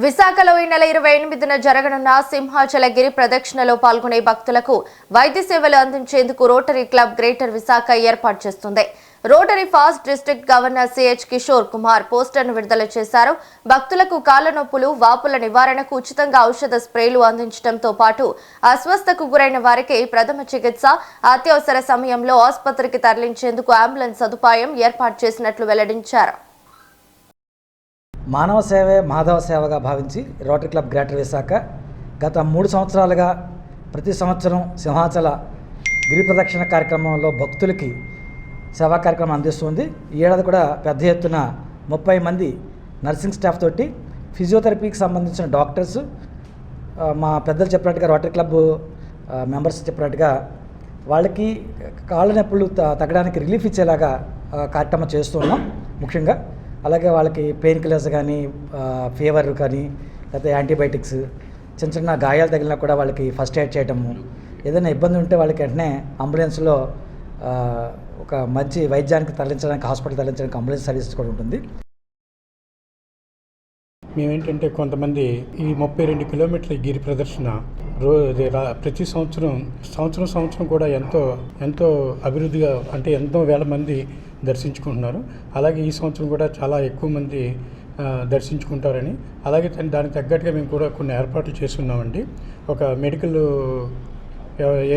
విశాఖలో ఈ నెల 28న జరగనున్న సింహాచల గిరి ప్రదక్షిణలో పాల్గొనే భక్తులకు వైద్య సేవలు అందించేందుకు రోటరీ క్లబ్ గ్రేటర్ విశాఖ ఏర్పాటు చేస్తుంది. Rotary past district governor CH Kishore Kumar పోస్టర్ను విడుదల చేశారు. భక్తులకు కాళ్ల నొప్పులు, వాపుల నివారణకు ఉచితంగా ఔషధ స్ప్రేలు అందించడంతో పాటు అస్వస్థకు గురైన వారికి ప్రథమ చికిత్స, అత్యవసర సమయంలో ఆసుపత్రికి తరలించేందుకు అంబులెన్స్ సదుపాయం ఏర్పాటు చేసినట్లు వెల్లడించారు. మానవ సేవే మాధవ సేవగా భావించి రోటరీ క్లబ్ గ్రేటర్ విశాఖ గత 3 సంవత్సరాలుగా ప్రతి సంవత్సరం సింహాచల గిరి ప్రదక్షిణ కార్యక్రమంలో భక్తులకి సేవా కార్యక్రమం అందిస్తుంది. ఈ ఏడాది కూడా పెద్ద ఎత్తున 30 మంది నర్సింగ్ స్టాఫ్ తోటి ఫిజియోథెరపీకి సంబంధించిన డాక్టర్స్, మా పెద్దలు చెప్పినట్టుగా రోటరీ క్లబ్ మెంబర్స్ చెప్పినట్టుగా వాళ్ళకి కాళ్ళ నొప్పులు తగ్గడానికి రిలీఫ్ ఇచ్చేలాగా కార్యక్రమం చేస్తున్నాం. ముఖ్యంగా అలాగే వాళ్ళకి పెయిన్ కిల్లర్స్ కానీ, ఫీవర్ కానీ, లేకపోతే యాంటీబయాటిక్స్, చిన్న చిన్న గాయాలు తగిలినా కూడా వాళ్ళకి ఫస్ట్ ఎయిడ్ చేయటము, ఏదైనా ఇబ్బంది ఉంటే వాళ్ళకి వెంటనే అంబులెన్స్లో ఒక మంచి వైద్యానికి తరలించడానికి, హాస్పిటల్ తరలించడానికి అంబులెన్స్ సర్వీస్ కూడా ఉంటుంది. మేమేంటంటే కొంతమంది ఈ 32 కిలోమీటర్ల గిరి ప్రదర్శన ప్రతి సంవత్సరం కూడా ఎంతో అభివృద్ధిగా, అంటే ఎంతో వేల మంది దర్శించుకుంటున్నారు. అలాగే ఈ సంవత్సరం కూడా చాలా ఎక్కువ మంది దర్శించుకుంటారని, అలాగే దానికి తగ్గట్టుగా మేము కూడా కొన్ని ఏర్పాట్లు చేస్తున్నామండి. ఒక మెడికల్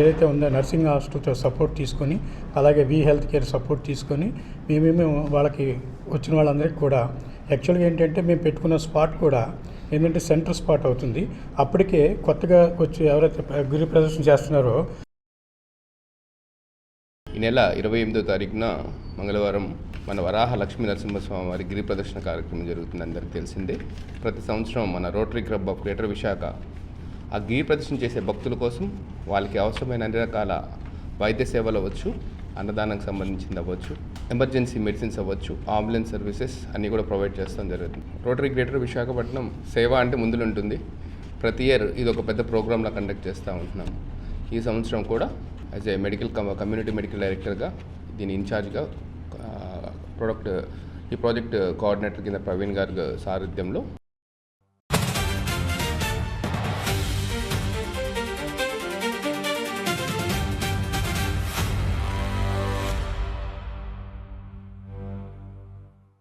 ఏదైతే ఉందో నర్సింగ్ హాస్టల్తో సపోర్ట్ తీసుకొని, అలాగే హెల్త్ కేర్ సపోర్ట్ తీసుకొని మేము వాళ్ళకి వచ్చిన వాళ్ళందరికీ కూడా యాక్చువల్గా ఏంటంటే మేము పెట్టుకున్న స్పాట్ కూడా ఏంటంటే సెంటర్ స్పాట్ అవుతుంది. అప్పటికే కొత్తగా వచ్చి ఎవరైతే గిరి ప్రదర్శన చేస్తున్నారో ఈ నెల 28వ తారీఖున మంగళవారం మన వరాహ లక్ష్మీ నరసింహస్వామి వారి గిరి ప్రదర్శన కార్యక్రమం జరుగుతుంది. అందరికీ తెలిసిందే. ప్రతి సంవత్సరం మన rotary club of greater Visakha ఆ గిరి ప్రదర్శన చేసే భక్తుల కోసం వాళ్ళకి అవసరమైన అన్ని రకాల వైద్య సేవలు అవ్వచ్చు, అన్నదానానికి సంబంధించింది అవ్వచ్చు, ఎమర్జెన్సీ మెడిసిన్స్ అవ్వచ్చు, అంబులెన్స్ సర్వీసెస్ అన్నీ కూడా ప్రొవైడ్ చేస్తాం జరుగుతుంది. రోటరీ గ్రేటర్ విశాఖపట్నం సేవ అంటే ముందులు ఉంటుంది. ప్రతి ఇయర్ ఇది ఒక పెద్ద ప్రోగ్రామ్లా కండక్ట్ చేస్తూ ఉంటున్నాము. ఈ సంవత్సరం కూడా యాజ్ ఏ కమ్యూనిటీ మెడికల్ డైరెక్టర్గా, దీని ఇన్ఛార్జ్గా ఈ ప్రాజెక్ట్ కోఆర్డినేటర్ కింద ప్రవీణ్ గారి సారథ్యంలో